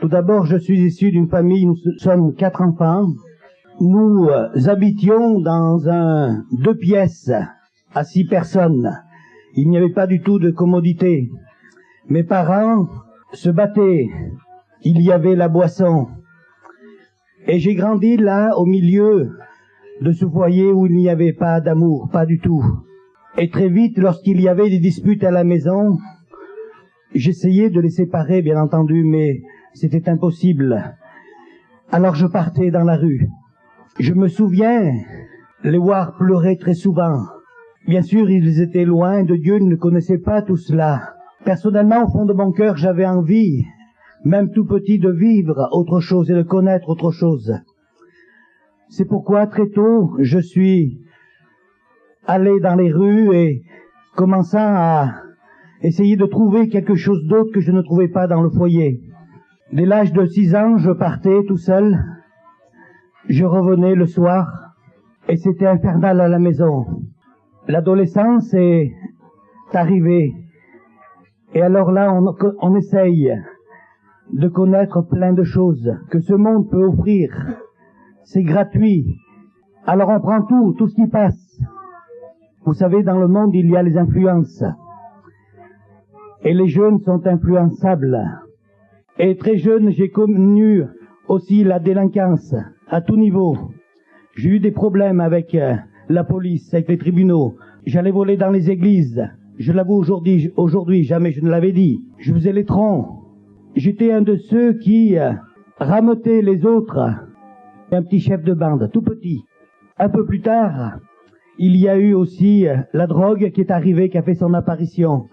Tout d'abord, je suis issu d'une famille, nous sommes 4 enfants. Nous habitions dans 2 pièces à 6 personnes. Il n'y avait pas du tout de commodité. Mes parents se battaient. Il y avait la boisson. Et j'ai grandi là, au milieu de ce foyer où il n'y avait pas d'amour, pas du tout. Et très vite, lorsqu'il y avait des disputes à la maison, j'essayais de les séparer, bien entendu, mais c'était impossible. Alors je partais dans la rue. Je me souviens les voir pleurer très souvent. Bien sûr, ils étaient loin de Dieu, ils ne connaissaient pas tout cela. Personnellement, au fond de mon cœur, j'avais envie, même tout petit, de vivre autre chose et de connaître autre chose. C'est pourquoi, très tôt, je suis allé dans les rues et commençant à essayer de trouver quelque chose d'autre que je ne trouvais pas dans le foyer. Dès l'âge de 6 ans, je partais tout seul. Je revenais le soir et c'était infernal à la maison. L'adolescence est arrivée et alors là, on essaye de connaître plein de choses que ce monde peut offrir. C'est gratuit. Alors on prend tout ce qui passe. Vous savez, dans le monde, il y a les influences. Et les jeunes sont influençables. Et très jeune, j'ai connu aussi la délinquance à tout niveau. J'ai eu des problèmes avec la police, avec les tribunaux. J'allais voler dans les églises. Je l'avoue aujourd'hui, jamais je ne l'avais dit. Je faisais les troncs. J'étais un de ceux qui rameutaient les autres. Un petit chef de bande, tout petit. Un peu plus tard, il y a eu aussi la drogue qui est arrivée, qui a fait son apparition.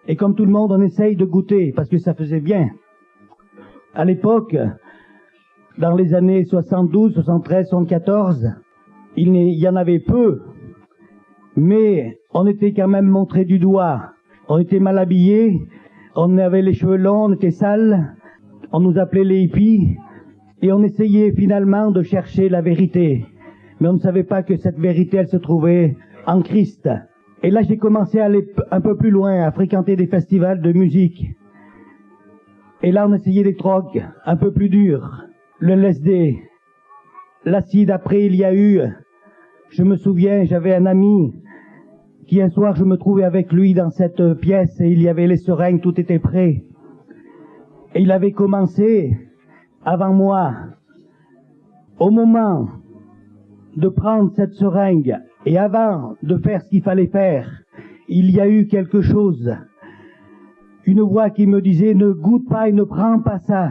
Et comme tout le monde, on essaye de goûter, parce que ça faisait bien. À l'époque, dans les années 72, 73, 74, il y en avait peu, mais on était quand même montré du doigt. On était mal habillés, on avait les cheveux longs, on était sales, on nous appelait les hippies, et on essayait finalement de chercher la vérité. Mais on ne savait pas que cette vérité, elle se trouvait en Christ. Et là, j'ai commencé à aller un peu plus loin, à fréquenter des festivals de musique. Et là, on essayait des drogues un peu plus dures. Le LSD, l'acide. Après, il y a eu, je me souviens, j'avais un ami qui un soir, je me trouvais avec lui dans cette pièce et il y avait les seringues, tout était prêt. Et il avait commencé avant moi. Au moment de prendre cette seringue et avant de faire ce qu'il fallait faire, il y a eu quelque chose. Une voix qui me disait « Ne goûte pas et ne prends pas ça ».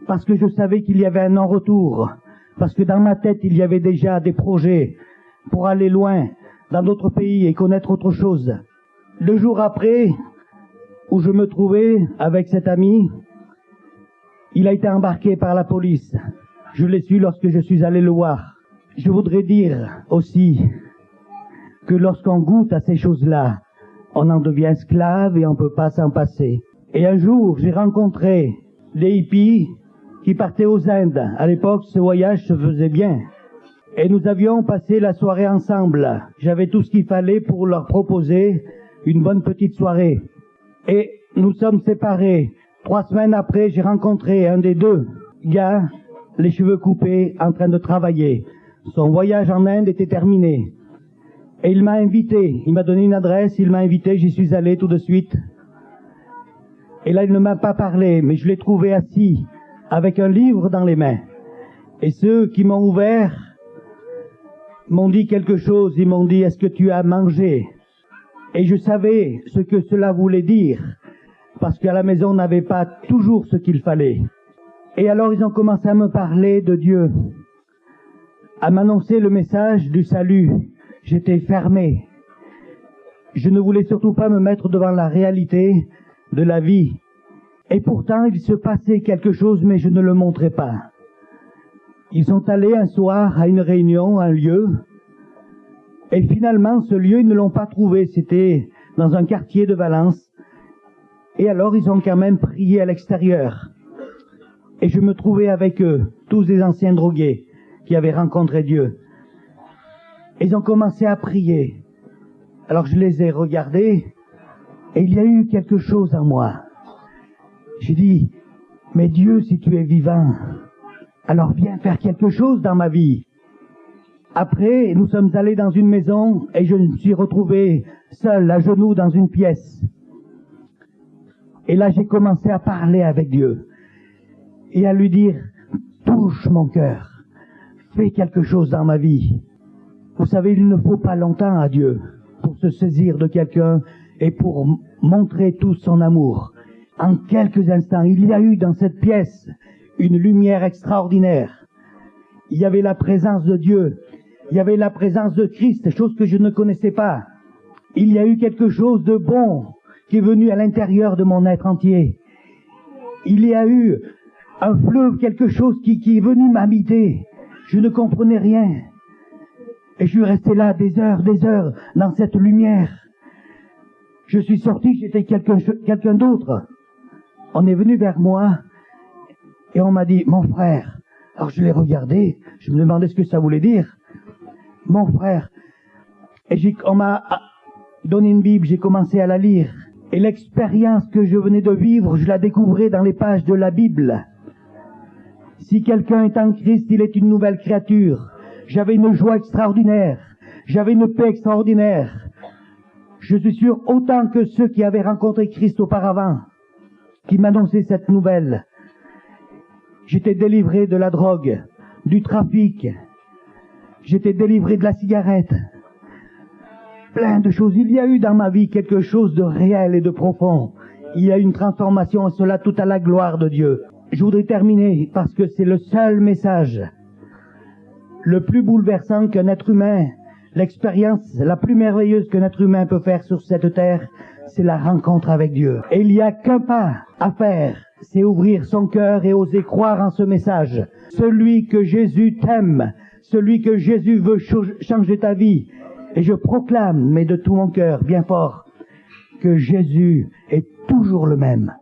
Parce que je savais qu'il y avait un non-retour. Parce que dans ma tête, il y avait déjà des projets pour aller loin, dans d'autres pays et connaître autre chose. 2 jours après, où je me trouvais avec cet ami, il a été embarqué par la police. Je l'ai su lorsque je suis allé le voir. Je voudrais dire aussi que lorsqu'on goûte à ces choses-là, on en devient esclave et on ne peut pas s'en passer. Et un jour, j'ai rencontré des hippies qui partaient aux Indes. À l'époque, ce voyage se faisait bien. Et nous avions passé la soirée ensemble. J'avais tout ce qu'il fallait pour leur proposer une bonne petite soirée. Et nous sommes séparés. 3 semaines après, j'ai rencontré un des 2 gars, les cheveux coupés, en train de travailler. Son voyage en Inde était terminé. Et il m'a invité, il m'a donné une adresse, il m'a invité, j'y suis allé tout de suite. Et là, il ne m'a pas parlé, mais je l'ai trouvé assis, avec un livre dans les mains. Et ceux qui m'ont ouvert m'ont dit quelque chose, ils m'ont dit « Est-ce que tu as mangé ?» Et je savais ce que cela voulait dire, parce qu'à la maison, on n'avait pas toujours ce qu'il fallait. Et alors, ils ont commencé à me parler de Dieu, à m'annoncer le message du salut. J'étais fermé. Je ne voulais surtout pas me mettre devant la réalité de la vie. Et pourtant, il se passait quelque chose, mais je ne le montrais pas. Ils sont allés un soir à une réunion, un lieu, et finalement, ce lieu, ils ne l'ont pas trouvé. C'était dans un quartier de Valence. Et alors, ils ont quand même prié à l'extérieur. Et je me trouvais avec eux, tous des anciens drogués qui avaient rencontré Dieu. Ils ont commencé à prier. Alors je les ai regardés et il y a eu quelque chose en moi. J'ai dit, Mais Dieu, si tu es vivant, alors viens faire quelque chose dans ma vie. Après, nous sommes allés dans une maison et je me suis retrouvé seul, à genoux, dans une pièce. Et là, j'ai commencé à parler avec Dieu et à lui dire, touche mon cœur, fais quelque chose dans ma vie. Vous savez, il ne faut pas longtemps à Dieu pour se saisir de quelqu'un et pour montrer tout son amour. En quelques instants, il y a eu dans cette pièce une lumière extraordinaire. Il y avait la présence de Dieu. Il y avait la présence de Christ, chose que je ne connaissais pas. Il y a eu quelque chose de bon qui est venu à l'intérieur de mon être entier. Il y a eu un fleuve, quelque chose qui est venu m'habiter. Je ne comprenais rien. Et je suis resté là des heures dans cette lumière. Je suis sorti, j'étais quelqu'un d'autre. On est venu vers moi et on m'a dit, mon frère. Alors je l'ai regardé, je me demandais ce que ça voulait dire. Mon frère. Et on m'a donné une Bible, j'ai commencé à la lire. Et l'expérience que je venais de vivre, je la découvrais dans les pages de la Bible. Si quelqu'un est en Christ, il est une nouvelle créature. J'avais une joie extraordinaire. J'avais une paix extraordinaire. Je suis sûr, autant que ceux qui avaient rencontré Christ auparavant, qui m'annonçaient cette nouvelle. J'étais délivré de la drogue, du trafic. J'étais délivré de la cigarette. Plein de choses. Il y a eu dans ma vie quelque chose de réel et de profond. Il y a eu une transformation, et cela tout à la gloire de Dieu. Je voudrais terminer parce que c'est le seul message le plus bouleversant qu'un être humain, l'expérience la plus merveilleuse qu'un être humain peut faire sur cette terre, c'est la rencontre avec Dieu. Et il n'y a qu'un pas à faire, c'est ouvrir son cœur et oser croire en ce message. Celui que Jésus t'aime, celui que Jésus veut changer ta vie. Et je proclame, mais de tout mon cœur, bien fort, que Jésus est toujours le même.